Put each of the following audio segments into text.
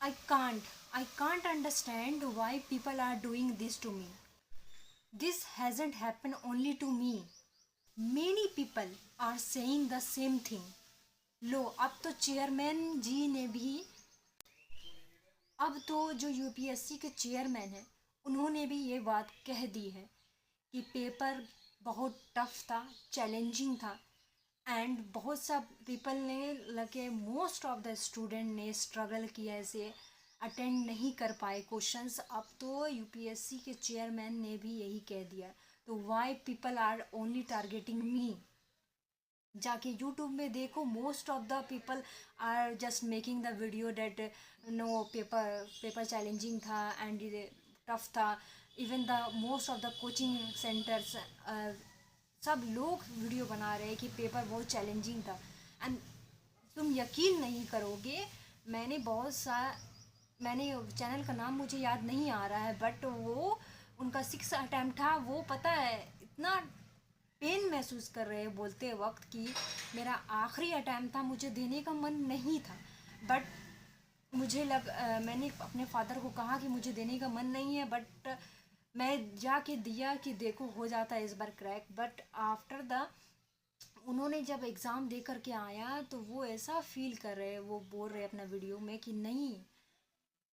I can't understand why people are doing this to me. This hasn't happened only to me. Many people are saying the same thing. लो अब तो chairman जी ने भी, अब तो जो UPSC के chairman हैं उन्होंने भी ये बात कह दी है कि पेपर बहुत टफ था, चैलेंजिंग था, एंड बहुत सा पीपल ने लगे, मोस्ट ऑफ द स्टूडेंट ने स्ट्रगल किया, ऐसे अटेंड नहीं कर पाए क्वेश्चंस। अब तो यूपीएससी के चेयरमैन ने भी यही कह दिया, तो why people are only targeting me? जाके यूट्यूब में देखो, most of the people are just making the video that no paper challenging था एंड टफ था। Even the most of the coaching centres सब लोग वीडियो बना रहे हैं कि पेपर बहुत चैलेंजिंग था। एंड तुम यकीन नहीं करोगे, मैंने चैनल का नाम मुझे याद नहीं आ रहा है, बट वो उनका 6 अटैम्प्ट था। वो पता है इतना पेन महसूस कर रहे हैं बोलते वक्त कि मेरा आखिरी अटैम्प्ट था, मुझे देने का मन नहीं था, बट मैंने अपने फादर को कहा कि मुझे देने का मन नहीं है, बट मैं जाके दिया कि देखो हो जाता है इस बार क्रैक। बट आफ्टर द उन्होंने जब एग्ज़ाम दे कर के आया तो वो ऐसा फील कर रहे हैं, वो बोल रहे अपना वीडियो में कि नहीं,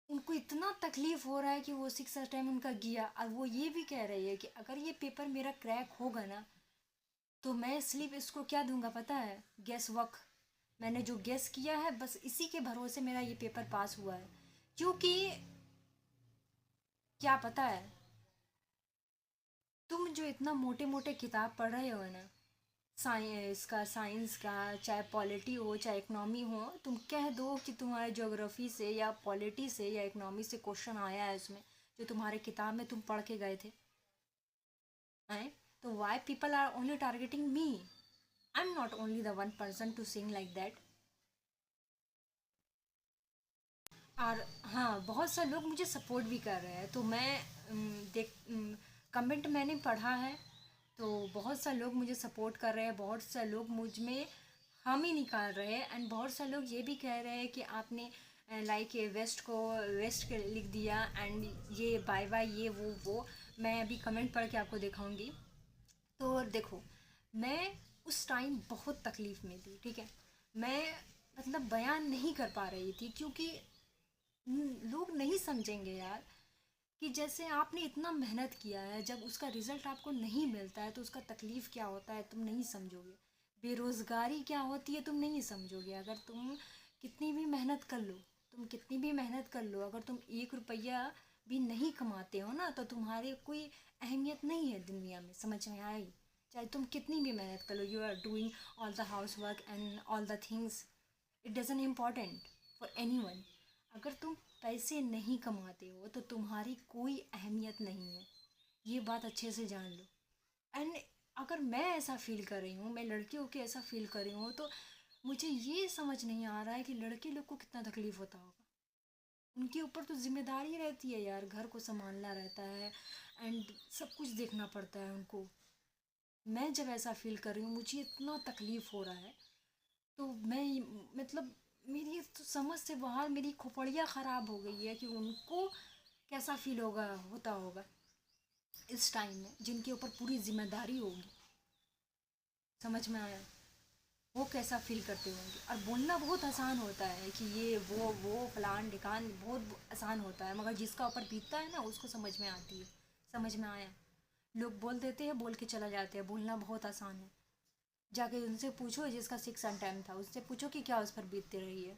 उनको इतना तकलीफ़ हो रहा है कि वो 6 अटैम्प्ट उनका गया। और वो ये भी कह रही है कि अगर ये पेपर मेरा क्रैक होगा ना तो मैं स्लीप इसको क्या दूंगा पता है? Guess work. मैंने जो गेस किया है बस इसी के भरोसे मेरा ये पेपर पास हुआ है। क्योंकि क्या पता है, तुम जो इतना मोटे मोटे किताब पढ़ रहे हो ना, साइंस का, चाहे पॉलिटी हो चाहे इकनॉमी हो, तुम कह दो कि तुम्हारे ज्योग्राफी से या पॉलिटी से या इकनॉमी से क्वेश्चन आया है उसमें, जो तुम्हारे किताब में तुम पढ़ के गए थे, हैं? तो why people are only targeting me? I am not only the one person to sing like that. और हाँ, बहुत सारे लोग मुझे सपोर्ट भी कर रहे हैं। तो मैं देख कमेंट मैंने पढ़ा है, तो बहुत सारे लोग मुझे सपोर्ट कर रहे हैं, बहुत सारे लोग मुझ में हामी निकाल रहे हैं, एंड बहुत सारे लोग ये भी कह रहे हैं कि आपने लाइक वेस्ट के लिख दिया, एंड ये बाय बाय ये वो। मैं अभी कमेंट पढ़ के आपको दिखाऊंगी। तो देखो, मैं उस टाइम बहुत तकलीफ़ में थी, ठीक है? मैं मतलब बयान नहीं कर पा रही थी, क्योंकि लोग नहीं समझेंगे यार कि जैसे आपने इतना मेहनत किया है, जब उसका रिज़ल्ट आपको नहीं मिलता है तो उसका तकलीफ़ क्या होता है तुम नहीं समझोगे। बेरोज़गारी क्या होती है तुम नहीं समझोगे। अगर तुम कितनी भी मेहनत कर लो, अगर तुम 1 रुपया भी नहीं कमाते हो ना, तो तुम्हारी कोई अहमियत नहीं है दुनिया में, समझ में आई? चाहे तुम कितनी भी मेहनत कर लो, you are doing all the house work and all the things, it doesn't important for anyone. अगर तुम पैसे नहीं कमाते हो तो तुम्हारी कोई अहमियत नहीं है, ये बात अच्छे से जान लो। एंड अगर मैं ऐसा फील कर रही हूँ, मैं लड़की होकर ऐसा फील कर रही हूँ, तो मुझे ये समझ नहीं आ रहा है कि लड़के लोग को कितना तकलीफ़ होता होगा। उनके ऊपर तो जिम्मेदारी रहती है यार, घर को संभालना रहता है एंड सब कुछ देखना पड़ता है उनको। मैं जब ऐसा फील कर रही हूँ, मुझे इतना तकलीफ़ हो रहा है, तो मैं मतलब मेरी तो समझ से बाहर, मेरी खोपड़ियाँ ख़राब हो गई है कि उनको कैसा फील होता होगा इस टाइम में, जिनके ऊपर पूरी जिम्मेदारी होगी। समझ में आया? वो कैसा फील करते होंगे। और बोलना बहुत आसान होता है कि ये वो फलान ढिकान, बहुत आसान होता है, मगर जिसका ऊपर बीतता है ना उसको समझ में आती है। समझ में आया? लोग बोल देते हैं, बोल के चला जाते हैं, बोलना बहुत आसान है। जाके उनसे पूछो, जिसका 6 टाइम था उससे पूछो कि क्या उस पर बीतती रही है,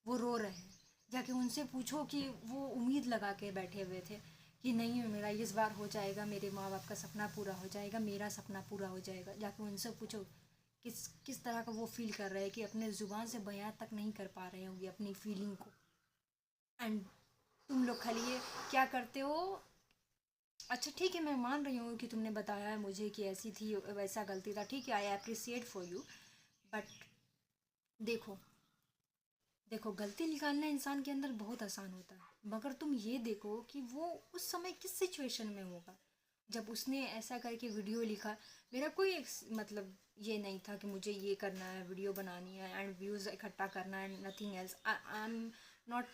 वो रो रहे हैं। जाके उनसे पूछो कि वो उम्मीद लगा के बैठे हुए थे कि नहीं मेरा इस बार हो जाएगा, मेरे माँ बाप का सपना पूरा हो जाएगा, मेरा सपना पूरा हो जाएगा। जाके उनसे पूछो किस तरह का वो फील कर रहे हैं कि अपने ज़ुबान से बयां तक नहीं कर पा रहे होंगे अपनी फीलिंग को। एंड तुम लोग खाली ये क्या करते हो? अच्छा ठीक है, मैं मान रही हूँ कि तुमने बताया है मुझे कि ऐसी थी, वैसा गलती था, ठीक है, आई अप्रिसिएट फॉर यू। बट देखो, गलती निकालना इंसान के अंदर बहुत आसान होता है, मगर तुम ये देखो कि वो उस समय किस सिचुएशन में होगा जब उसने ऐसा करके वीडियो लिखा। मेरा कोई मतलब ये नहीं था कि मुझे ये करना है, वीडियो बनानी है एंड व्यूज़ इकट्ठा करना है, nothing else. I am not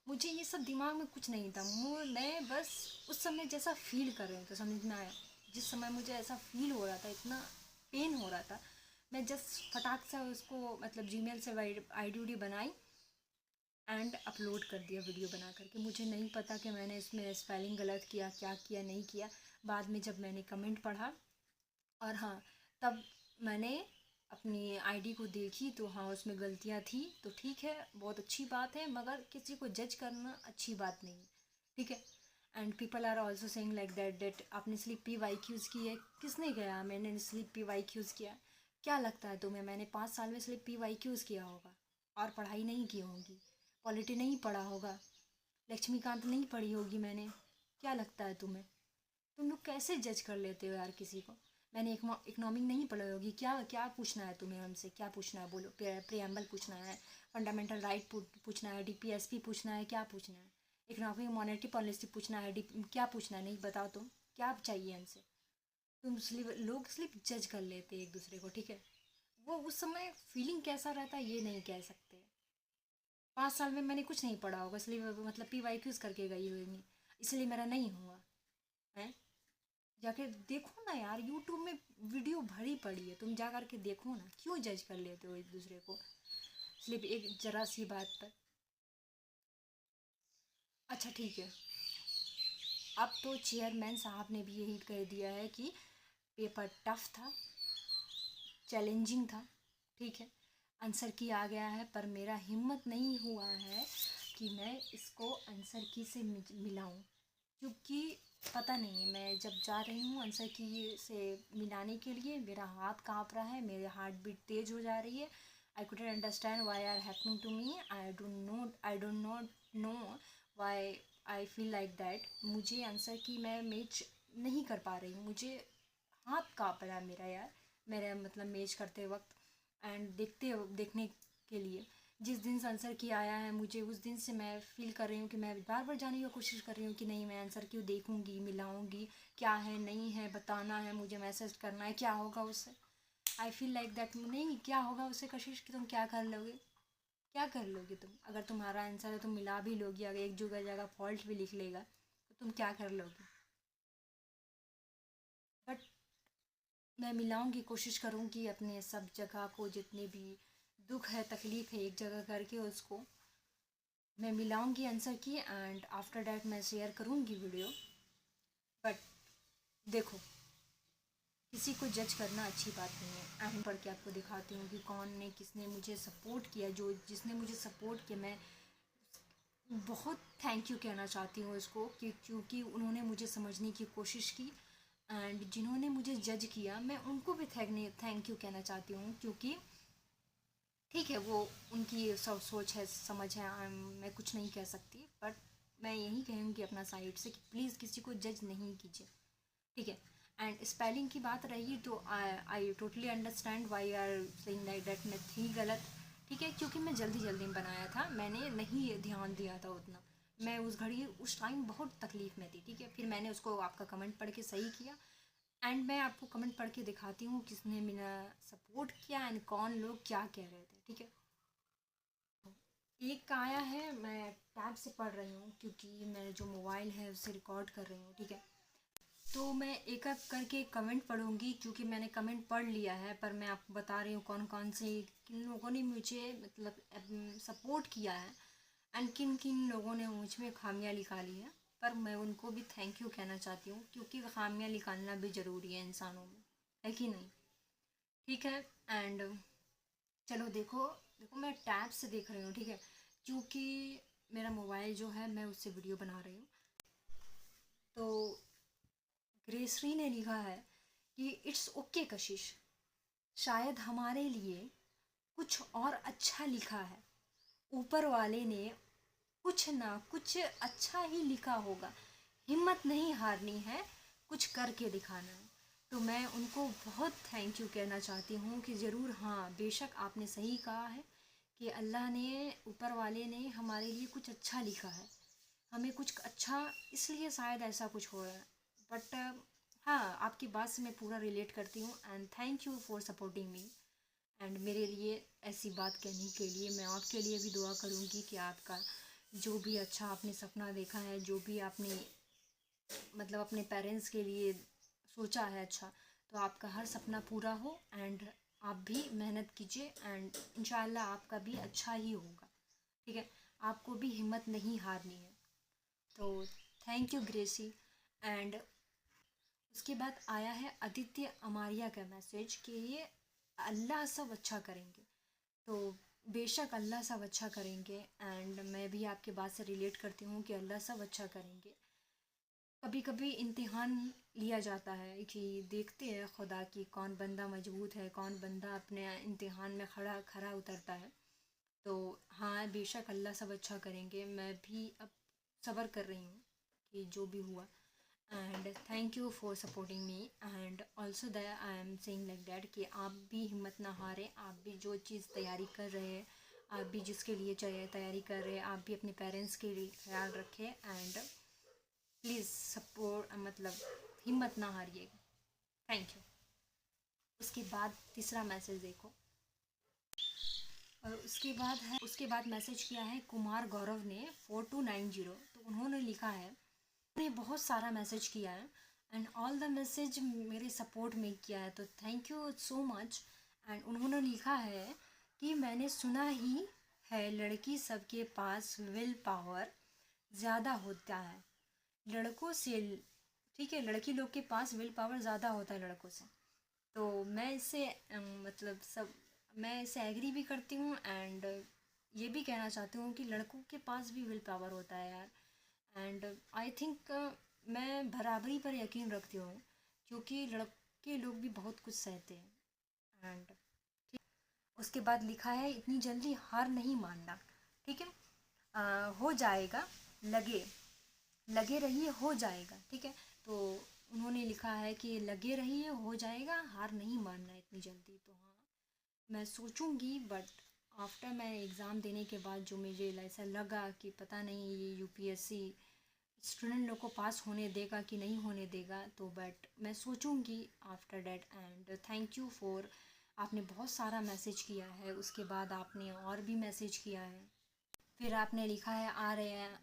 मुझे ये सब दिमाग में कुछ नहीं था। मैं बस उस समय जैसा फ़ील कर रही थी, समझ में आया। जिस समय मुझे ऐसा फ़ील हो रहा था, इतना पेन हो रहा था, मैं जस्ट फटाक से उसको मतलब जीमेल से आईडी बनाई एंड अपलोड कर दिया वीडियो बना करके। मुझे नहीं पता कि मैंने इसमें स्पेलिंग गलत किया, क्या किया, नहीं किया। बाद में जब मैंने कमेंट पढ़ा और हाँ, तब मैंने अपनी आईडी को देखी तो हाँ, उसमें गलतियाँ थी। तो ठीक है, बहुत अच्छी बात है, मगर किसी को जज करना अच्छी बात नहीं है, ठीक है। And people are also saying like that आपने स्लीपी वाई यूज़ की है। किसने कहा मैंने स्लीपी वाई यूज़ किया? क्या लगता है तुम्हें मैंने 5 साल में स्लीपी वाई यूज़ किया होगा और पढ़ाई नहीं की होगी, पॉलिटी नहीं पढ़ा होगा, लक्ष्मीकांत नहीं पढ़ी होगी मैंने? क्या लगता है तुम्हें? तुम लोग कैसे जज कर लेते हो यार किसी को? मैंने इकोनॉमिक नहीं पढ़ी होगी, क्या क्या पूछना है तुम्हें हमसे? क्या पूछना है बोलो? प्रियम्बल पूछना है, फंडामेंटल राइट पूछना है, डीपीएसपी पूछना है, क्या पूछना है? इकोनॉमिक मॉनेटरी पॉलिसी पूछना है, क्या पूछना है? नहीं बताओ तुम क्या चाहिए हमसे? लोग सिर्फ जज कर लेते हैं एक दूसरे को, ठीक है। वो उस समय फीलिंग कैसा रहता है ये नहीं कह सकते। 5 साल में मैंने कुछ नहीं पढ़ा होगा, इसलिए मतलब PYQs करके गई हुई, इसलिए मेरा नहीं हुआ है। जाके देखो ना यार, यूट्यूब में वीडियो भरी पड़ी है, तुम जा कर के देखो ना। क्यों जज कर लेते हो एक दूसरे को सिर्फ एक जरा सी बात पर? अच्छा ठीक है, अब तो चेयरमैन साहब ने भी यही कह दिया है कि पेपर टफ था, चैलेंजिंग था, ठीक है। आंसर की आ गया है, पर मेरा हिम्मत नहीं हुआ है कि मैं इसको आंसर की से मिलाऊं, क्योंकि पता नहीं, मैं जब जा रही हूँ आंसर की से मिलाने के लिए मेरा हाथ काँप रहा है, मेरी हार्ट बीट तेज़ हो जा रही है। I couldn't understand why are happening to me. I don't not know why I feel like that. मुझे आंसर की मैं मैच नहीं कर पा रही हूँ, मुझे हाथ काँप रहा है मेरा यार, मेरा मतलब मैच करते वक्त एंड देखने के लिए। जिस दिन से आंसर की आया है, मुझे उस दिन से मैं फ़ील कर रही हूँ कि मैं बार बार जाने की कोशिश कर रही हूँ कि नहीं, मैं आंसर क्यों देखूँगी, मिलाऊँगी, क्या है नहीं है बताना है, मुझे मैसेज करना है, क्या होगा उससे। आई फील लाइक दैट, नहीं क्या होगा उससे कशिश, कि तुम क्या कर लोगे? क्या कर लोगे तुम? अगर तुम्हारा आंसर है तुम मिला भी लोगी, अगर एक जगह जगह फॉल्ट भी लिख लेगा तो तुम क्या कर लोगे? बट मैं मिलाऊंगी, कोशिश करूंगी अपने सब जगह को, जितने भी दुख है तकलीफ़ है, एक जगह करके उसको मैं मिलाऊंगी आंसर की एंड आफ्टर डैट मैं शेयर करूंगी वीडियो। बट देखो, किसी को जज करना अच्छी बात नहीं है। एंड पढ़ के आपको दिखाती हूँ कि कौन ने किसने मुझे सपोर्ट किया। जो जिसने मुझे सपोर्ट किया, मैं बहुत थैंक यू कहना चाहती हूँ उसको, क्योंकि उन्होंने मुझे समझने की कोशिश की। एंड जिन्होंने मुझे जज किया, मैं उनको भी थैंक यू कहना चाहती हूँ, क्योंकि ठीक है, वो उनकी सब सोच है, समझ है, मैं कुछ नहीं कह सकती। बट मैं यही कहूँगी अपना साइड से कि प्लीज़ किसी को जज नहीं कीजिए, ठीक है। एंड स्पेलिंग की बात रही तो I totally understand why are saying like that मैं थी गलत, ठीक है, क्योंकि मैं जल्दी जल्दी में बनाया था, मैंने नहीं ध्यान दिया था उतना। मैं उस घड़ी उस टाइम बहुत तकलीफ़ में थी, ठीक है। फिर मैंने उसको आपका कमेंट पढ़ के सही किया एंड मैं आपको कमेंट पढ़ के दिखाती हूँ किसने मेरा सपोर्ट किया एंड कौन लोग क्या कह रहे थे, ठीक है। एक का आया है, मैं टैब से पढ़ रही हूँ क्योंकि मेरा जो मोबाइल है उससे रिकॉर्ड कर रही हूँ, ठीक है। तो मैं एक एक करके कमेंट पढ़ूंगी, क्योंकि मैंने कमेंट पढ़ लिया है, पर मैं आपको बता रही हूँ कौन कौन से, किन लोगों ने मुझे मतलब सपोर्ट किया है एंड किन किन लोगों ने मुझ में खामियाँ निकाली है। पर मैं उनको भी थैंक यू कहना चाहती हूँ, क्योंकि खामियाँ निकालना भी ज़रूरी है इंसानों में, है कि नहीं? ठीक है। एंड चलो देखो, देखो मैं टैब से देख रही हूँ, ठीक है, क्योंकि मेरा मोबाइल जो है मैं उससे वीडियो बना रही हूँ। तो ग्रेसरी ने लिखा है कि इट्स ओके कशिश, शायद हमारे लिए कुछ और अच्छा लिखा है, ऊपर वाले ने कुछ ना कुछ अच्छा ही लिखा होगा, हिम्मत नहीं हारनी है, कुछ करके दिखाना है। तो मैं उनको बहुत थैंक यू कहना चाहती हूँ कि ज़रूर, हाँ बेशक आपने सही कहा है कि अल्लाह ने, ऊपर वाले ने हमारे लिए कुछ अच्छा लिखा है, हमें कुछ अच्छा, इसलिए शायद ऐसा कुछ हो रहा है। बट हाँ, आपकी बात से मैं पूरा रिलेट करती हूँ and thank you for supporting me. And मेरे लिए ऐसी बात कहने के लिए मैं आपके लिए भी दुआ करूँगी कि आपका जो भी अच्छा आपने सपना देखा है, जो भी आपने मतलब अपने पेरेंट्स के लिए सोचा है अच्छा, तो आपका हर सपना पूरा हो एंड आप भी मेहनत कीजिए एंड इंशाल्लाह आपका भी अच्छा ही होगा। ठीक है, आपको भी हिम्मत नहीं हारनी है। तो थैंक यू ग्रेसी। एंड उसके बाद आया है आदित्य अमारिया का मैसेज कि ये अल्लाह सब अच्छा करेंगे। तो बेशक अल्लाह सब अच्छा करेंगे एंड मैं भी आपके बात से रिलेट करती हूँ कि अल्लाह सब अच्छा करेंगे। कभी कभी इम्तिहान लिया जाता है कि देखते हैं खुदा की कौन बंदा मजबूत है, कौन बंदा अपने इम्तिहान में खड़ा खरा उतरता है। तो हाँ, बेशक अल्लाह सब अच्छा करेंगे। मैं भी अब सब्र कर रही हूँ कि जो भी हुआ। And thank you for supporting me and also that I am saying like that कि आप भी हिम्मत ना हारें। आप भी जो चीज़ तैयारी कर रहे हैं, आप भी जिसके लिए चाहिए तैयारी कर रहे हैं, आप भी अपने पेरेंट्स के लिए ख्याल रखें एंड प्लीज़ सपोर्ट मतलब हिम्मत ना हारिएगा। Thank you. उसके बाद तीसरा मैसेज देखो। और उसके बाद मैसेज किया है कुमार गौरव ने 4290। तो उन्होंने लिखा है, उन्होंने बहुत सारा मैसेज किया है एंड ऑल द मैसेज मेरे सपोर्ट में किया है, तो thank you so much. And उन्होंने लिखा है कि मैंने सुना ही है लड़की सबके पास विल पावर ज़्यादा होता है लड़कों से। ठीक है, लड़की लोग के पास विल पावर ज़्यादा होता है लड़कों से। तो मैं इससे मतलब सब मैं इससे एग्री भी करती हूँ एंड ये भी कहना चाहती हूँ कि लड़कों के पास भी विल पावर होता है यार। एंड आई थिंक मैं बराबरी पर यकीन रखती हूँ क्योंकि लड़के लोग भी बहुत कुछ सहते हैं। एंड उसके बाद लिखा है इतनी जल्दी हार नहीं मानना। ठीक है, हो जाएगा, लगे लगे रहिए, हो जाएगा। ठीक है, तो उन्होंने लिखा है कि लगे रहिए, हो जाएगा, हार नहीं मानना इतनी जल्दी। तो हाँ, मैं सोचूंगी बट आफ्टर मैं एग्ज़ाम देने के बाद जो मुझे ऐसा लगा कि पता नहीं ये यूपीएससी स्टूडेंट लोग को पास होने देगा कि नहीं होने देगा, तो बट मैं सोचूंगी after that. And thank you for, आपने बहुत सारा मैसेज किया है, उसके बाद आपने और भी मैसेज किया है। फिर आपने लिखा है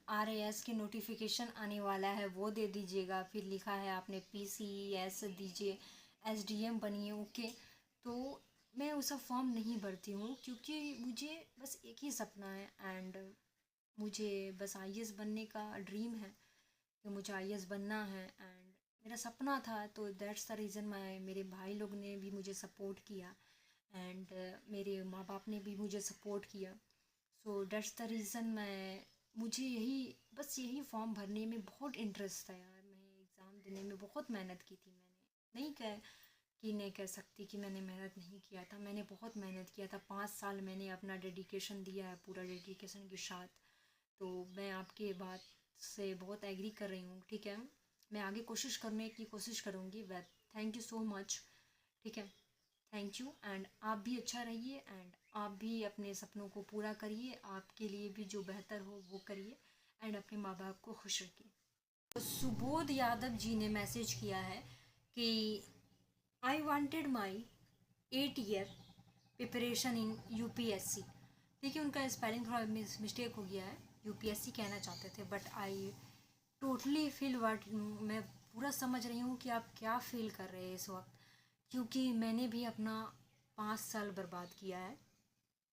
आर ए एस के नोटिफिकेशन आने वाला है वो दे दीजिएगा। फिर लिखा है आपने PCES दीजिए, SDM बनिए। ओके, तो मैं वो सब फॉर्म नहीं भरती हूँ क्योंकि मुझे बस एक ही सपना है एंड मुझे बस IAS बनने का ड्रीम है कि मुझे IAS बनना है एंड मेरा सपना था। तो दैट्स द रीज़न मेरे भाई लोग ने भी मुझे सपोर्ट किया एंड मेरे माँ बाप ने भी मुझे सपोर्ट किया। सो डेट्स द रीज़न मुझे यही फॉर्म भरने में बहुत इंटरेस्ट था यार। मैं एग्ज़ाम देने में बहुत मेहनत की थी। नहीं कह सकती कि मैंने मेहनत नहीं किया था, मैंने बहुत मेहनत किया था। 5 साल मैंने अपना डेडिकेशन दिया है पूरा डेडिकेशन के साथ। तो मैं आपके बात से बहुत एग्री कर रही हूँ। ठीक है, मैं आगे कोशिश करने की कोशिश करूँगी। Well, thank you so much. ठीक है, थैंक यू एंड आप भी अच्छा रहिए एंड आप भी अपने सपनों को पूरा करिए। आपके लिए भी जो बेहतर हो वो करिए एंड अपने माँ बाप को खुश रखिए। तो सुबोध यादव जी ने मैसेज किया है कि I wanted my 8 year preparation in UPSC। ठीक है, उनका स्पेलिंग थोड़ा मिस्टेक हो गया है, UPSC कहना चाहते थे बट आई टोटली फील वाट, मैं पूरा समझ रही हूँ कि आप क्या फील कर रहे हैं इस वक्त, क्योंकि मैंने भी अपना 5 साल बर्बाद किया है।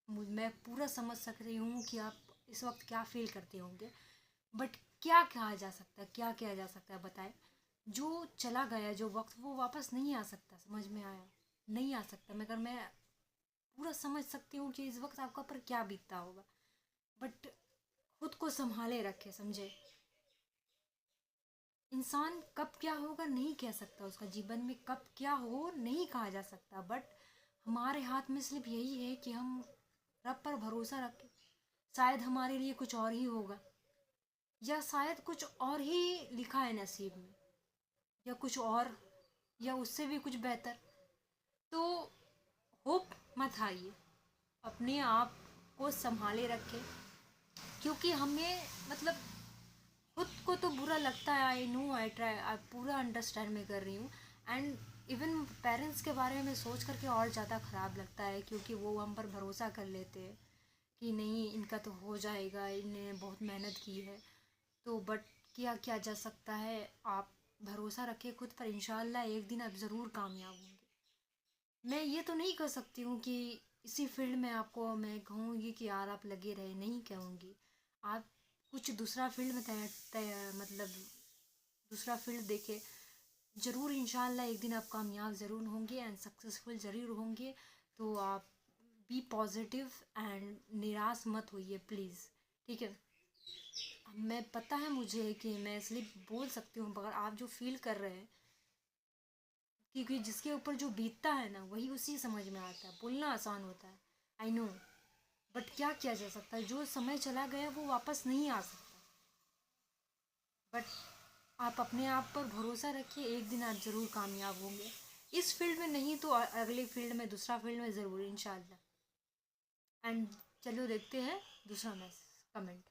मैं पूरा समझ सक रही हूँ कि आप इस वक्त क्या फील करते होंगे बट क्या कहा जा सकता है, क्या किया जा सकता है बताएं। जो चला गया जो वक्त वो वापस नहीं आ सकता, समझ में आया, नहीं आ सकता। मगर मैं पूरा समझ सकती हूँ कि इस वक्त आपका पर क्या बीतता होगा बट खुद को संभाले रखे, समझे। इंसान कब क्या होगा नहीं कह सकता, उसका जीवन में कब क्या हो नहीं कहा जा सकता बट हमारे हाथ में सिर्फ यही है कि हम रब पर भरोसा रखें। शायद हमारे लिए कुछ और ही होगा या शायद कुछ और ही लिखा है नसीब में या कुछ और या उससे भी कुछ बेहतर। तो होप मत हारिए, अपने आप को संभाले रखें क्योंकि हमें मतलब खुद को तो बुरा लगता है। आई नो, आई ट्राई, आई पूरा अंडरस्टैंड मैं कर रही हूँ एंड इवन पेरेंट्स के बारे में सोच करके और ज़्यादा ख़राब लगता है क्योंकि वो हम पर भरोसा कर लेते हैं कि नहीं इनका तो हो जाएगा, इन्हें बहुत मेहनत की है। तो बट किया क्या जा सकता है, आप भरोसा रखिए खुद पर, इंशाल्लाह एक दिन आप ज़रूर कामयाब होंगे। मैं ये तो नहीं कह सकती हूँ कि इसी फील्ड में आपको मैं कहूँगी कि यार आप लगे रहे, नहीं कहूँगी। आप कुछ दूसरा फील्ड में तय तय मतलब दूसरा फील्ड देखे, ज़रूर इंशाल्लाह एक दिन आप कामयाब ज़रूर होंगे एंड सक्सेसफुल ज़रूर होंगे। तो आप बी पॉजिटिव एंड निराश मत होइए प्लीज़, ठीक है। मैं पता है मुझे कि मैं इसलिए बोल सकती हूँ, मगर आप जो फील कर रहे हैं, क्योंकि जिसके ऊपर जो बीतता है ना वही उसी समझ में आता है। बोलना आसान होता है, आई नो, बट क्या किया जा सकता है, जो समय चला गया वो वापस नहीं आ सकता। बट आप अपने आप पर भरोसा रखिए, एक दिन आप ज़रूर कामयाब होंगे। इस फील्ड में नहीं तो अगले फील्ड में, दूसरा फील्ड में ज़रूर इंशाल्लाह। एंड चलो देखते हैं दूसरा मैसेज कमेंट।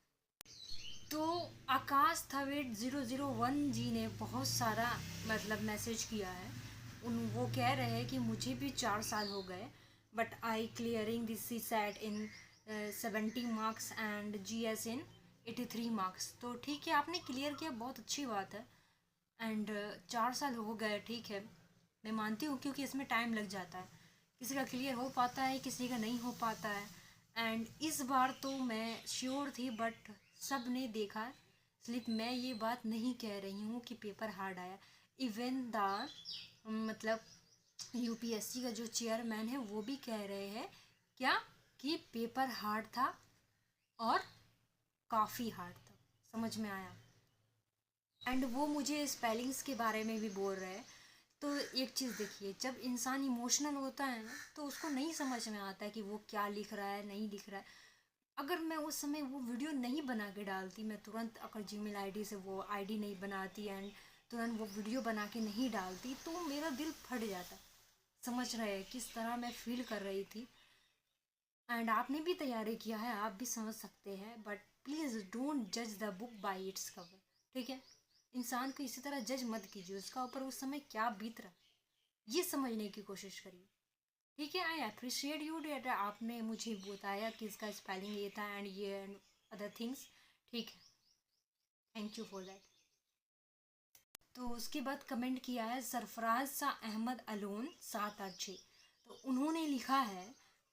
तो आकाश थवेट 001 जी ने बहुत सारा मतलब मैसेज किया है। वो कह रहे हैं कि मुझे भी 4 साल हो गए, but I clearing this CSAT in 70 marks and G S in 83 marks. तो ठीक है, आपने क्लियर किया, बहुत अच्छी बात है। एंड 4 साल हो गए, ठीक है, मैं मानती हूँ, क्योंकि इसमें टाइम लग जाता है, किसी का क्लियर हो पाता है, किसी का नहीं हो पाता है। एंड इस बार तो मैं श्योर थी, बट सब ने देखा, इसलिए मैं ये बात नहीं कह रही हूँ कि पेपर हार्ड आया। इवन द मतलब यूपीएससी का जो चेयरमैन है वो भी कह रहे हैं क्या, कि पेपर हार्ड था और काफ़ी हार्ड था, समझ में आया। एंड वो मुझे स्पेलिंग्स के बारे में भी बोल रहे हैं। तो एक चीज़ देखिए, जब इंसान इमोशनल होता है ना तो उसको नहीं समझ में आता है कि वो क्या लिख रहा है, नहीं लिख रहा है। अगर मैं उस समय वो वीडियो नहीं बना के डालती, मैं तुरंत अगर जीमेल आईडी से वो आईडी नहीं बनाती एंड तुरंत वो वीडियो बना के नहीं डालती, तो मेरा दिल फट जाता। समझ रहे हैं किस तरह मैं फील कर रही थी। एंड आपने भी तैयारी किया है, आप भी समझ सकते हैं, बट प्लीज़ डोंट जज the book by its cover, ठीक है। इंसान को इसी तरह जज मत कीजिए, उसका ऊपर उस समय क्या बीत रहा है ये समझने की कोशिश करिए, ठीक है। आई अप्रिशिएट यू डेट आपने मुझे बताया कि इसका स्पेलिंग ये था एंड ये एंड अदर थिंग्स, ठीक है, थैंक यू फॉर दैट। तो उसके बाद कमेंट किया है सरफराज सा अहमद अलोन 786। तो उन्होंने लिखा है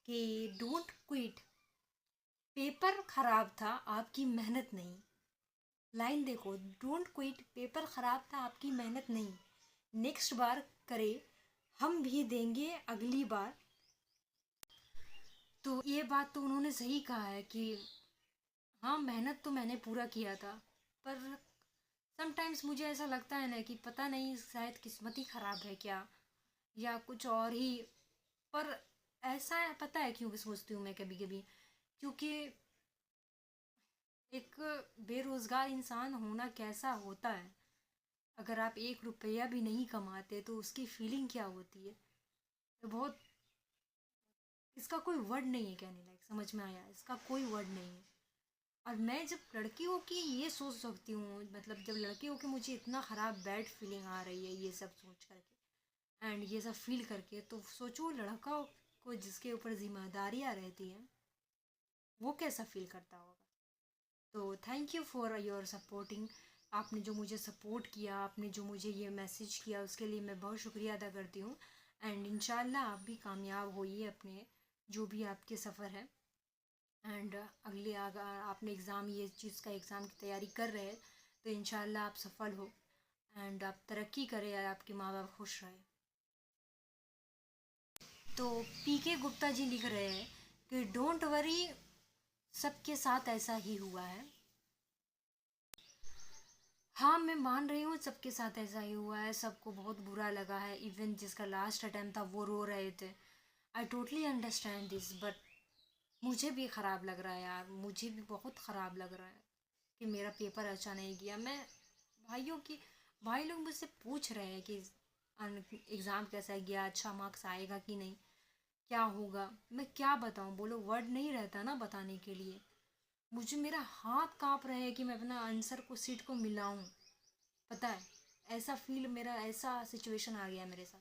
कि डोंट क्विट, पेपर ख़राब था आपकी मेहनत नहीं। लाइन देखो, डोंट क्विट, पेपर ख़राब था आपकी मेहनत नहीं, नेक्स्ट बार करे, हम भी देंगे अगली बार। तो ये बात तो उन्होंने सही कहा है कि हाँ, मेहनत तो मैंने पूरा किया था, पर समटाइम्स मुझे ऐसा लगता है ना कि पता नहीं शायद किस्मत ही ख़राब है क्या, या कुछ और ही। पर ऐसा है, पता है क्यों सोचती हूँ मैं कभी कभी, क्योंकि एक बेरोज़गार इंसान होना कैसा होता है, अगर आप 1 रुपया भी नहीं कमाते तो उसकी फीलिंग क्या होती है, तो बहुत, इसका कोई वर्ड नहीं है कहने लायक, समझ में आया, इसका कोई वर्ड नहीं है। और मैं जब लड़की हो की ये सोच सकती हूँ, मतलब जब लड़की हो के मुझे इतना ख़राब बैड फीलिंग आ रही है ये सब सोच करके एंड ये सब फील करके, तो सोचो लड़का को जिसके ऊपर जिम्मेदारियाँ रहती हैं वो कैसा फील करता होगा। तो thank you for your supporting, आपने जो मुझे सपोर्ट किया, आपने जो मुझे ये मैसेज किया, उसके लिए मैं बहुत शुक्रिया अदा करती हूँ। एंड इंशाल्लाह आप भी कामयाब होइए अपने जो भी आपके सफ़र है। एंड अगले अगर आपने एग्ज़ाम, ये चीज़ का एग्ज़ाम की तैयारी कर रहे हैं, तो इंशाल्लाह आप सफल हो एंड आप तरक्की करें और आपके माँ बाप खुश रहे। तो पीके गुप्ता जी लिख रहे हैं कि डोंट वरी, सबके साथ ऐसा ही हुआ है। हाँ, मैं मान रही हूँ सबके साथ ऐसा ही हुआ है, सबको बहुत बुरा लगा है, इवन जिसका लास्ट अटेम्प्ट था वो रो रहे थे। आई टोटली अंडरस्टैंड दिस, बट मुझे भी ख़राब लग रहा है यार, मुझे भी बहुत ख़राब लग रहा है कि मेरा पेपर अच्छा नहीं गया। मैं भाइयों की भाई लोग मुझसे पूछ रहे हैं कि एग्ज़ाम कैसा गया, अच्छा मार्क्स आएगा कि नहीं, क्या होगा, मैं क्या बताऊँ, बोलो वर्ड नहीं रहता ना बताने के लिए। मुझे मेरा हाथ काँप रहा है कि मैं अपना आंसर को सीट को मिलाऊं, पता है, ऐसा फील, मेरा ऐसा सिचुएशन आ गया मेरे साथ।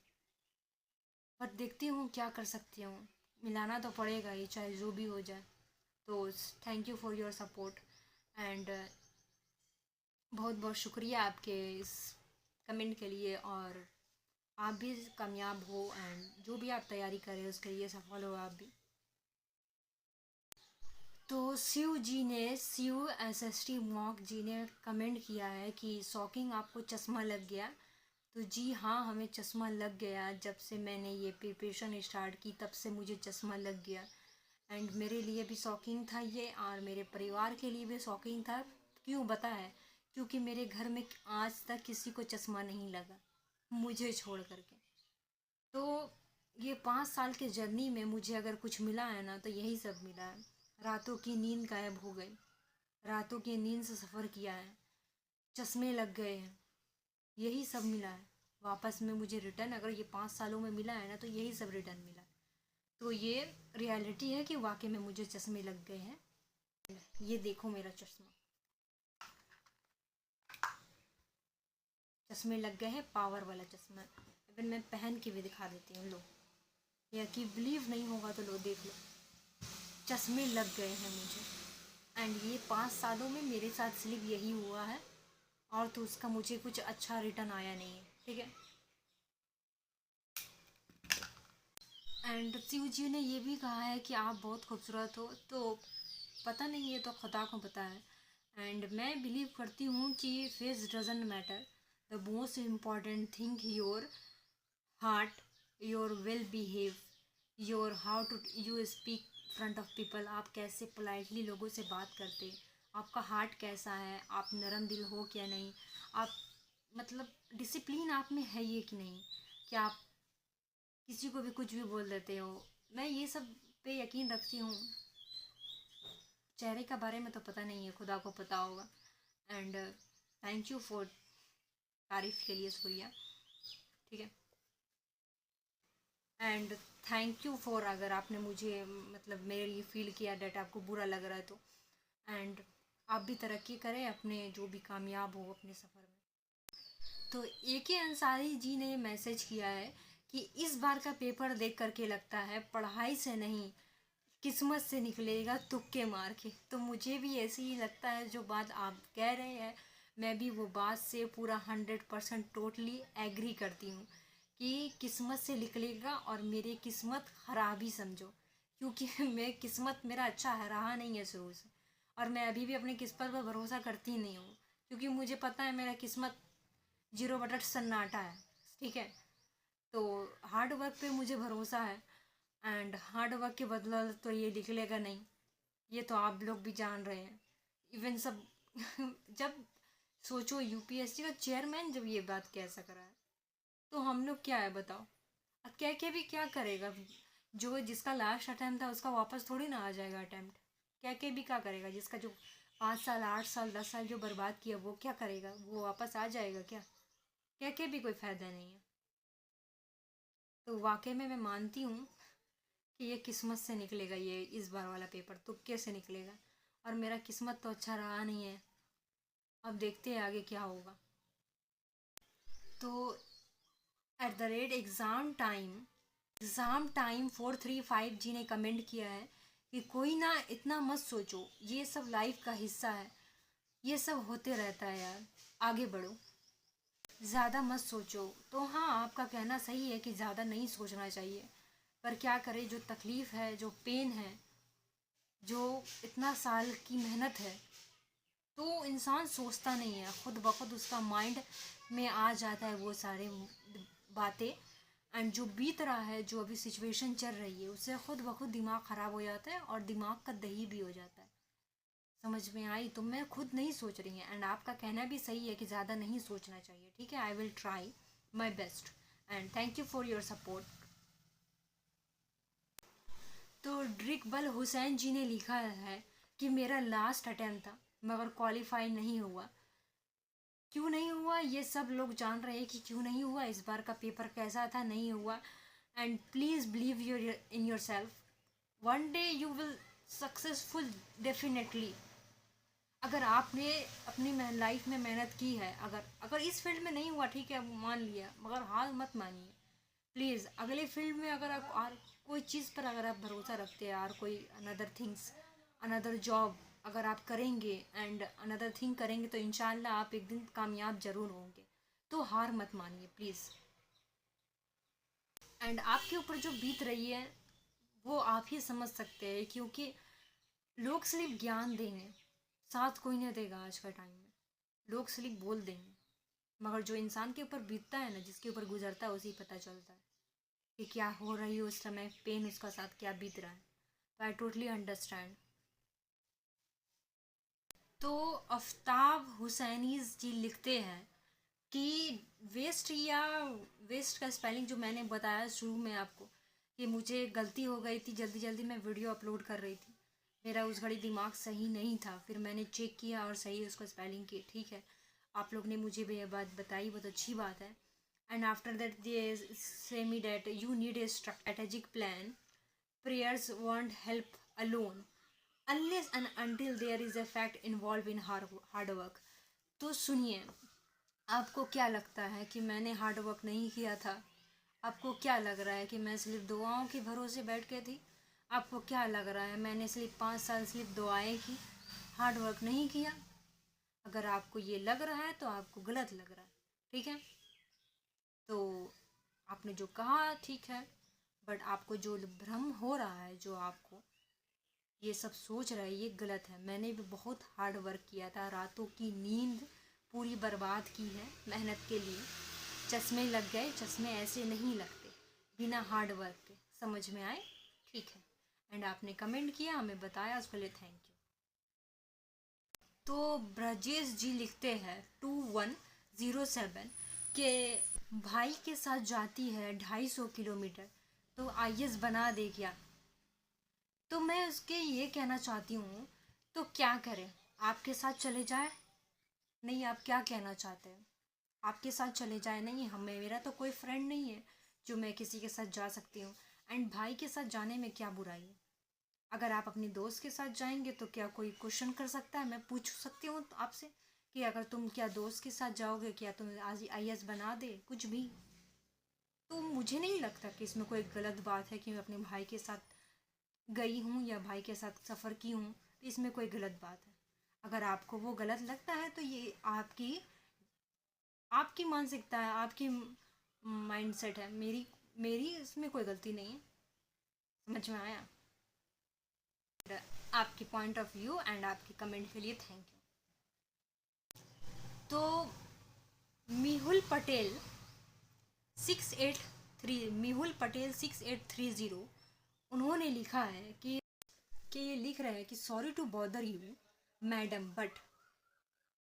पर देखती हूँ क्या कर सकती हूँ, मिलाना तो पड़ेगा ही चाहे जो भी हो जाए। तो thank you for your support and बहुत बहुत शुक्रिया आपके इस कमेंट के लिए। और आप भी कामयाब हो एंड जो भी आप तैयारी कर रहे हो उसके लिए सफल हो आप भी। तो शिव SST मॉक जी ने कमेंट किया है कि शॉकिंग, आपको चश्मा लग गया। तो जी हाँ, हमें चश्मा लग गया। जब से मैंने ये प्रिपरेशन स्टार्ट की तब से मुझे चश्मा लग गया। एंड मेरे लिए भी शॉकिंग था ये, और मेरे परिवार के लिए भी शॉकिंग था। क्यों बता है? क्योंकि मेरे घर में आज तक किसी को चश्मा नहीं लगा, मुझे छोड़ करके। तो ये 5 साल के जर्नी में मुझे अगर कुछ मिला है ना, तो यही सब मिला है। रातों की नींद गायब हो गई, रातों की नींद से सफ़र किया है, चश्मे लग गए हैं, यही सब मिला है। वापस में मुझे रिटर्न अगर ये 5 सालों में मिला है ना, तो यही सब रिटर्न मिला। तो ये रियलिटी है कि वाकई में मुझे चश्मे लग गए हैं। ये देखो मेरा चश्मा, चश्मे लग गए हैं, पावर वाला चश्मा। अगर मैं पहन के भी दिखा देती हूँ, लो, या कि बिलीव नहीं होगा तो लो देख लो, चश्मे लग गए हैं मुझे। एंड ये 5 सालों में मेरे साथ सिर्फ यही हुआ है, और तो उसका मुझे कुछ अच्छा रिटर्न आया नहीं है, ठीक है। एंड शिव जी ने ये भी कहा है कि आप बहुत खूबसूरत हो। तो पता नहीं, ये तो खुदा को पता है। एंड मैं बिलीव करती हूँ कि face doesn't matter, the most important thing your heart, your well behave, your how to you speak front of people. आप कैसे पोलाइटली लोगों से बात करते, आपका हार्ट कैसा है, आप नरम दिल हो क्या नहीं, आप मतलब डिसिप्लिन आप में है ये कि नहीं, कि आप किसी को भी कुछ भी बोल देते हो। मैं ये सब पे यकीन रखती हूँ। चेहरे का बारे में तो पता नहीं है, खुदा को पता होगा। एंड थैंक यू फॉर तारीफ़ के लिए सूर्या, ठीक है। एंड थैंक यू फॉर, अगर आपने मुझे मतलब मेरे लिए फील किया डेट आपको बुरा लग रहा है तो। एंड आप भी तरक्की करें, अपने जो भी कामयाब हो अपने सफ़र में। तो AK अंसारी जी ने मैसेज किया है कि इस बार का पेपर देख करके लगता है पढ़ाई से नहीं किस्मत से निकलेगा तुक्के मार के। तो मुझे भी ऐसे ही लगता है, जो बात आप कह रहे हैं मैं भी वो बात से पूरा 100% टोटली एग्री करती हूँ कि किस्मत से निकलेगा। और मेरी किस्मत ख़राब ही समझो, क्योंकि मैं किस्मत मेरा अच्छा है रहा नहीं है शुरू से, और मैं अभी भी अपनी किस्मत पर भरोसा करती नहीं हूँ, क्योंकि मुझे पता है मेरा किस्मत 0 बटा सन्नाटा है, ठीक है। तो हार्ड वर्क पे मुझे भरोसा है। एंड हार्ड वर्क के बदला तो ये निकलेगा नहीं, ये तो आप लोग भी जान रहे हैं। इवन सब जब सोचो UPSC का चेयरमैन जब ये बात कह सक रहा है, तो हम लोग क्या है बताओ। अब कह के भी क्या करेगा? जो जिसका लास्ट अटैम्प्ट था उसका वापस थोड़ी ना आ जाएगा अटैम्प्ट। कह के भी क्या करेगा? जिसका जो 5 साल 8 साल 10 साल जो बर्बाद किया वो क्या करेगा? वो वापस आ जाएगा क्या? कह के भी कोई फ़ायदा नहीं है। तो वाकई में मैं मानती हूँ कि ये किस्मत से निकलेगा, ये इस बार वाला पेपर तुक्के से निकलेगा। और मेरा किस्मत तो अच्छा रहा नहीं है, अब देखते हैं आगे क्या होगा। तो @exam time 435 जी ने कमेंट किया है कि कोई ना इतना मत सोचो, ये सब लाइफ का हिस्सा है, ये सब होते रहता है यार, आगे बढ़ो, ज़्यादा मत सोचो। तो हाँ, आपका कहना सही है कि ज़्यादा नहीं सोचना चाहिए, पर क्या करें, जो तकलीफ़ है, जो पेन है, जो इतना साल की मेहनत है, तो इंसान सोचता नहीं है, खुद ब खुद उसका माइंड में आ जाता है वो सारे बातें। एंड जो बीत रहा है, जो अभी सिचुएशन चल रही है, उससे खुद ब खुद दिमाग ख़राब हो जाता है और दिमाग का दही भी हो जाता है। समझ में आई? तो मैं खुद नहीं सोच रही हैं। एंड आपका कहना भी सही है कि ज़्यादा नहीं सोचना चाहिए, ठीक है। I will try my best and thank you for your support. तो ड्रिकबल हुसैन जी ने लिखा है कि मेरा लास्ट अटैम्प्ट था मगर क्वालिफाई नहीं हुआ। क्यों नहीं हुआ ये सब लोग जान रहे हैं कि क्यों नहीं हुआ, इस बार का पेपर कैसा था, नहीं हुआ। And please believe in your self, one day you will successful definitely. अगर आपने अपनी लाइफ में मेहनत की है, अगर इस फील्ड में नहीं हुआ ठीक है मान लिया, मगर हार मत मानिए प्लीज़। अगले फील्ड में अगर आप और कोई चीज़ पर अगर आप भरोसा रखते हैं और कोई अनदर थिंग्स, अनदर जॉब अगर आप करेंगे एंड अनदर थिंग करेंगे तो इंशाल्लाह आप एक दिन कामयाब ज़रूर होंगे। तो हार मत मानिए प्लीज़। एंड आपके ऊपर जो बीत रही है वो आप ही समझ सकते हैं, क्योंकि लोग सिर्फ ज्ञान देंगे, साथ कोई नहीं देगा। आज का टाइम में लोग सिर्फ बोल देंगे, मगर जो इंसान के ऊपर बीतता है ना, जिसके ऊपर गुजरता है, उसी पता चलता है कि क्या हो रही है उस समय, पेन उसका साथ क्या बीत रहा है। तो आई टोटली अंडरस्टैंड। तो आफ्ताब हुसैनीज जी लिखते हैं कि वेस्ट या वेस्ट का स्पेलिंग जो मैंने बताया शुरू में आपको, कि मुझे गलती हो गई थी, जल्दी जल्दी मैं वीडियो अपलोड कर रही थी, मेरा उस घड़ी दिमाग सही नहीं था, फिर मैंने चेक किया और सही उसका स्पेलिंग की। ठीक है, आप लोग ने मुझे भी ये बात बताई, बहुत अच्छी बात है। एंड आफ्टर दैट दे से me that you need a strategic plan, prayers won't help alone unless and until there is a fact involved in hard work। तो सुनिए, आपको क्या लगता है कि मैंने हार्ड वर्क नहीं किया था? आपको क्या लग रहा है कि मैं सिर्फ दुआओं के भरोसे बैठ के थी? आपको क्या लग रहा है मैंने सिर्फ 5 साल सिर्फ दुआएं की, हार्ड वर्क नहीं किया? अगर आपको ये लग रहा है तो आपको गलत लग रहा है। ठीक है, तो आपने जो कहा ठीक है, बट आपको जो भ्रम हो रहा है, जो आपको ये सब सोच रहा है, ये गलत है। मैंने भी बहुत हार्ड वर्क किया था, रातों की नींद पूरी बर्बाद की है मेहनत के लिए। चश्मे लग गए, चश्मे ऐसे नहीं लगते बिना हार्ड वर्क के, समझ में आए? ठीक है। एंड आपने कमेंट किया, हमें बताया, उसके लिए थैंक यू। तो ब्रजेश जी लिखते हैं 2107 के भाई के साथ जाती है 250 किलोमीटर, तो आईएएस बना दे क्या? तो मैं उसके ये कहना चाहती हूँ, तो क्या करें, आपके साथ चले जाए? नहीं, आप क्या कहना चाहते हैं? आपके साथ चले जाए? नहीं, हमें, मेरा तो कोई फ्रेंड नहीं है जो मैं किसी के साथ जा सकती हूँ। एंड भाई के साथ जाने में क्या बुराई है? अगर आप अपनी दोस्त के साथ जाएंगे तो क्या कोई क्वेश्चन कर सकता है? मैं पूछ सकती हूँ आपसे कि अगर तुम क्या दोस्त के साथ जाओगे, क्या तुम आज आईएएस बना दे, कुछ भी? तो मुझे नहीं लगता कि इसमें कोई गलत बात है कि मैं अपने भाई के साथ गई हूँ या भाई के साथ सफ़र की हूँ, तो इसमें कोई गलत बात है। अगर आपको वो गलत लगता है तो ये आपकी आपकी मानसिकता है, आपकी माइंडसेट है। मेरी मेरी इसमें कोई गलती नहीं है। समझ में आया? आपकी पॉइंट ऑफ व्यू एंड आपके कमेंट के लिए थैंक यू। तो मेहुल पटेल 6830 उन्होंने लिखा है कि ये लिख रहे हैं कि sorry to bother you madam, but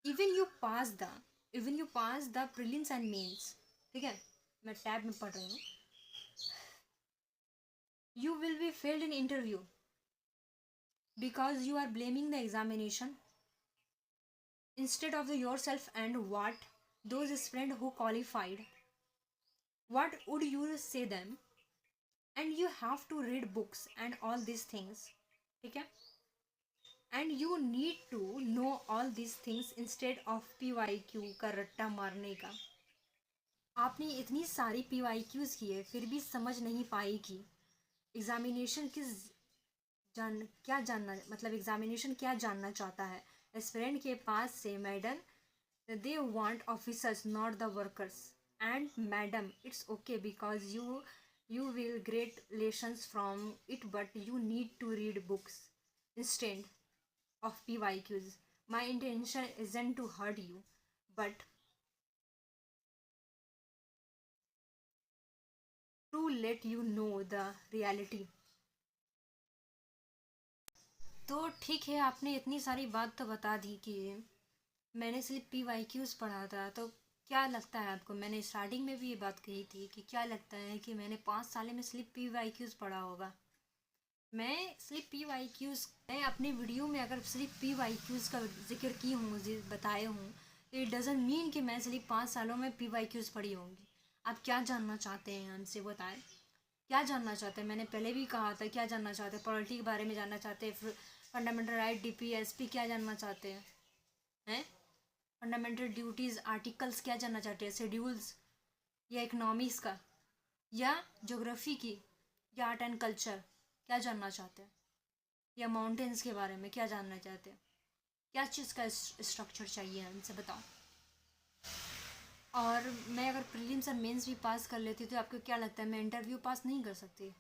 even you pass the even you pass the prelims and mains. ठीक है, मैं टैब में पढ़ रही हूँ। You will be failed in interview because you are blaming the examination instead of yourself, and what those friends who qualified, what would you say them? And you have to read books and all these things, ठीक है? And you need to know all these things instead of PYQ का रट्टा मारने का। आपने इतनी सारी PYQs किए फिर भी समझ नहीं पाई कि एग्जामिनेशन क्या जानना, मतलब एग्जामिनेशन क्या जानना चाहता है एस्पिरेंट के पास से। Madam, they want officers not the workers, and madam, it's okay because you will get lessons from it, but you need to read books instead of PYQs. My intention isn't to hurt you, but to let you know the reality। तो ठीक है, आपने इतनी सारी बात तो बता दी कि मैंने सिर्फ PYQs पढ़ा था, तो क्या लगता है आपको? मैंने स्टार्टिंग में भी ये बात कही थी कि क्या लगता है कि मैंने 5 साल में सिर्फ PYQs पढ़ा होगा? मैं सिर्फ PYQs, मैं अपने वीडियो में अगर सिर्फ PYQs का जिक्र की हूँ, मुझे बताए हूँ, तो इट डजेंट मीन कि मैं सिर्फ 5 सालों में PYQs पढ़ी होंगी। आप क्या जानना चाहते हैं हमसे, बताएं? क्या जानना चाहते हैं? मैंने पहले भी कहा था, क्या जानना चाहते हैं? पॉलिटी के बारे में जानना चाहते हैं? फंडामेंटल राइट, DPSP क्या जानना चाहते हैं? फंडामेंटल ड्यूटीज़ आर्टिकल्स क्या जानना चाहते हैं? शेड्यूल्स, या इकोनॉमिक्स का, या ज्योग्राफी की, या आर्ट एंड कल्चर क्या जानना चाहते हैं? या माउंटेन्स के बारे में क्या जानना चाहते हैं? क्या चीज़ का स्ट्रक्चर चाहिए हमसे बताओ। और मैं अगर प्रीलिम्स और मेंस भी पास कर लेती तो आपको क्या लगता है मैं इंटरव्यू पास नहीं कर सकती?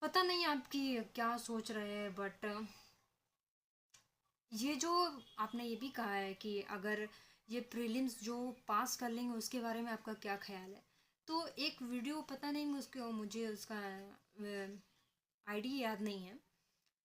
पता नहीं आपकी क्या सोच रहे हैं, बट ये जो आपने ये भी कहा है कि अगर ये प्रीलिम्स जो पास कर लेंगे उसके बारे में आपका क्या ख्याल है? तो एक वीडियो, पता नहीं मुझे उसका आईडी याद नहीं है,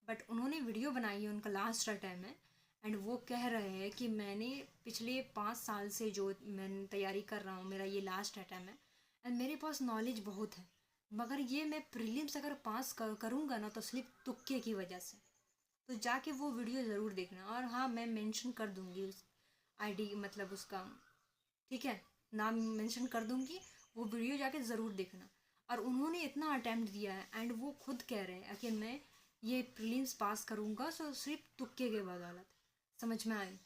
बट उन्होंने वीडियो बनाई है, उनका लास्ट अटैम्प्ट है। एंड वो कह रहे हैं कि मैंने पिछले 5 साल से जो मैं तैयारी कर रहा हूँ, मेरा ये लास्ट अटैम्प्ट है एंड मेरे पास नॉलेज बहुत है, मगर ये मैं प्रीलिम्स अगर पास करूँगा ना तो सिर्फ तुक्के की वजह से। तो जाके वो वीडियो ज़रूर देखना। और हाँ, मैं मेंशन कर दूँगी उस आईडी, मतलब उसका, ठीक है, नाम मेंशन कर दूँगी। वो वीडियो जाके ज़रूर देखना। और उन्होंने इतना अटैम्प्ट दिया है एंड वो खुद कह रहे हैं कि मैं ये प्रीलिम्स पास करूँगा सो सिर्फ तुक्के के बदौलत। समझ में आई?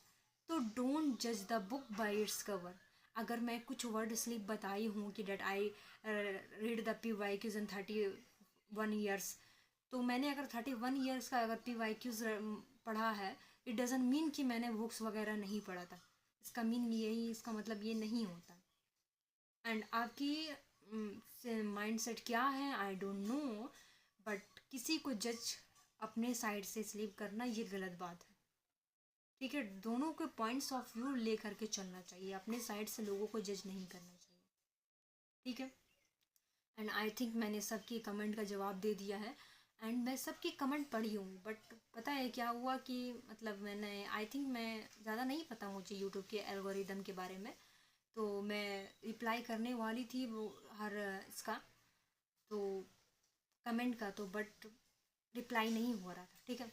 तो डोंट जज the book by its cover. अगर मैं कुछ वर्ड स्लिप बताई हूँ कि that I read the PYQs in 31 years, तो मैंने अगर 31 ईयर्स का अगर PYQs पढ़ा है, इट डजेंट मीन कि मैंने बुक्स वगैरह नहीं पढ़ा था। इसका मीन यही, इसका मतलब ये नहीं होता। एंड आपकी माइंड सेट क्या है आई डोंट नो, बट किसी को जज अपने साइड से स्लीप करना ये गलत बात है। ठीक है, दोनों के पॉइंट्स ऑफ व्यू ले करके चलना चाहिए, अपने साइड से लोगों को जज नहीं करना चाहिए। ठीक है। एंड आई थिंक मैंने सबकी कमेंट का जवाब दे दिया है। एंड मैं सबकी कमेंट पढ़ी हूँ, बट पता है क्या हुआ कि मतलब मैंने आई थिंक, मैं ज़्यादा नहीं पता मुझे यूट्यूब के एल्गोरिदम के बारे में, तो मैं रिप्लाई करने वाली थी वो हर इसका, तो कमेंट का, तो बट रिप्लाई नहीं हो रहा था। ठीक है,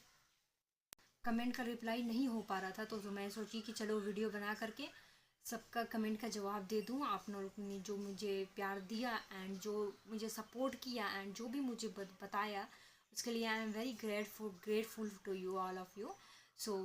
कमेंट का रिप्लाई नहीं हो पा रहा था, तो मैं सोची कि चलो वीडियो बना करके सबका कमेंट का जवाब दे दूँ। आप लोगों ने जो मुझे प्यार दिया एंड जो मुझे सपोर्ट किया एंड जो भी मुझे बताया, उसके लिए I am very grateful to you, all of you. So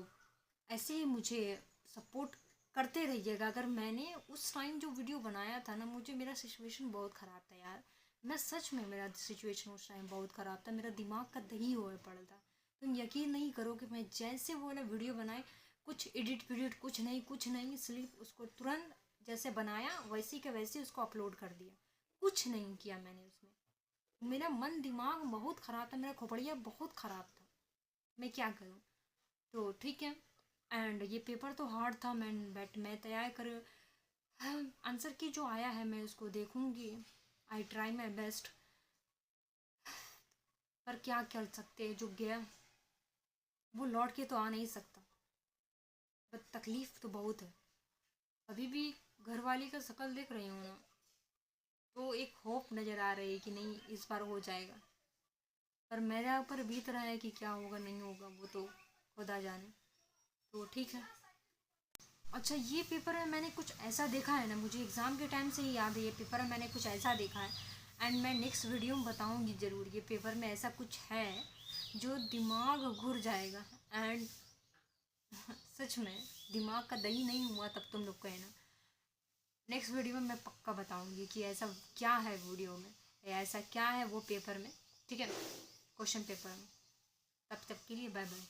ऐसे ही मुझे सपोर्ट करते रहिएगा। अगर मैंने उस टाइम जो वीडियो बनाया था ना, मुझे मेरा सिचुएशन बहुत ख़राब था यार, मैं सच में, मेरा सिचुएशन उस टाइम बहुत ख़राब था, मेरा दिमाग का दही हुआ पड़ा था। तुम यकीन नहीं करोगे, मैं जैसे वो ना वीडियो बनाए, कुछ एडिट वेडिट कुछ नहीं, सिर्फ उसको तुरंत जैसे बनाया वैसे के वैसे उसको अपलोड कर दिया, कुछ नहीं किया मैंने उसमें। मेरा मन दिमाग बहुत ख़राब था, मेरा खोपड़िया बहुत ख़राब था, मैं क्या करूँ। तो ठीक है, एंड ये पेपर तो हार्ड था, मैं तैयार कर आंसर की जो आया है मैं उसको देखूँगी, आई ट्राई माई बेस्ट। पर क्या कर सकते हैं, जो गया वो लौट के तो आ नहीं सकता, बट तकलीफ़ तो बहुत है। अभी भी घर वाली का शक्ल देख रही हूँ ना, तो एक होप नज़र आ रही है कि नहीं इस बार हो जाएगा, पर मेरे ऊपर बीत रहा है कि क्या होगा नहीं होगा वो तो खुदा जाने। तो ठीक है। अच्छा, ये पेपर में मैंने कुछ ऐसा देखा है ना, मुझे एग्ज़ाम के टाइम से ही याद है, ये पेपर में मैंने कुछ ऐसा देखा है एंड मैं नेक्स्ट वीडियो में बताऊंगी ज़रूर। ये पेपर में ऐसा कुछ है जो दिमाग घुर जाएगा एंड सच में दिमाग का दही नहीं हुआ तब तुम लोग कहना। नेक्स्ट वीडियो में मैं पक्का बताऊंगी कि ऐसा क्या है वीडियो में, या ऐसा क्या है वो पेपर में। ठीक है, क्वेश्चन पेपर में। तब तक के लिए बाय बाय।